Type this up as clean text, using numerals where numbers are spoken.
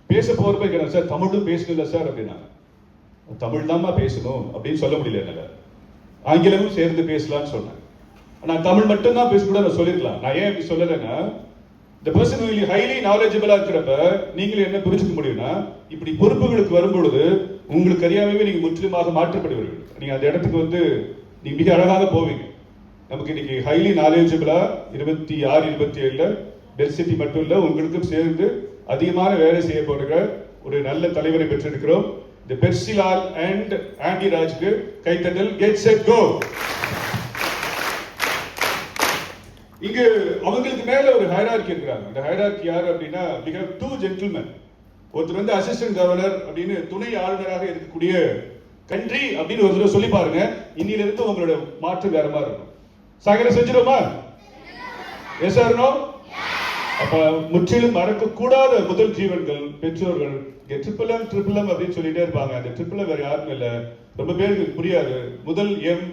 பேச போறப்ப கேட்கிறேன், சார் தமிழும் பேசணும்ல சார் அப்படின்னா, தமிழ் தான்மா பேசணும் அப்படின்னு சொல்ல முடியல என்னால. ஆங்கிலமும் சேர்ந்து பேசலாம்னு சொன்னேன். நான் தமிழ் மட்டும்தான் பேசக்கூட நான் சொல்லிருக்கலாம். நான் ஏன் அப்படி சொல்லலைன்னா, இந்த பர்சன் ஹைலி நாலேஜபிளா இருக்கிறப்ப நீங்களும் என்ன புரிஞ்சுக்க முடியும்னா, இப்படி பொறுப்புகளுக்கு வரும்பொழுது உங்களுக்கு அறியாமவே நீங்க முற்றிலுமாக மாற்றப்படுவீர்கள். நீங்க அந்த இடத்துக்கு வந்து நீங்க மிக அழகாக போவீங்க. நமக்கு இன்னைக்கு ஹைலி நாலேஜபிளா 26, 27 பெர்சிட்டி மட்டும் இல்ல, உங்களுக்கும் சேர்ந்து அதிகமான வேலை செய்ய போகிற ஒரு நல்ல தலைவரை பெற்றிருக்கிறோம். இந்த பெர்சிலால் அண்ட் ஆண்டி ராஜ்க்கு கைத்தட்டல். Get set go. இங்கு அவங்களுக்கு மேல ஒரு ஹைரார்கி இருக்கிறாங்க. அந்த ஹைரார்கி யார் அப்படின்னா, we have two gentlemen. ஒருத்தர் வந்து அசிஸ்டன்ட் கவர்னர் அப்படின்னு துணை ஆளுநராக இருக்கக்கூடிய கண்ட்ரி அப்படின்னு ஒரு தடவை சொல்லி பாருங்க. இன்னில இருந்து உங்களோட மாற்று வேற மாதிரி இருக்கும். சாகர செஞ்சிருமா? Yes or no? அப்ப முற்றிலும் மறக்கக்கூடாத முதல் ஜீவன்கள் பெற்றோர்கள். ட்ரிபிள் எம் அப்படின்னு சொல்லிட்டே இருப்பாங்க. அந்த ட்ரிபிள் வேற யாரும் இல்ல, ரொம்ப பேருக்கு புரியாது. முதல் எம்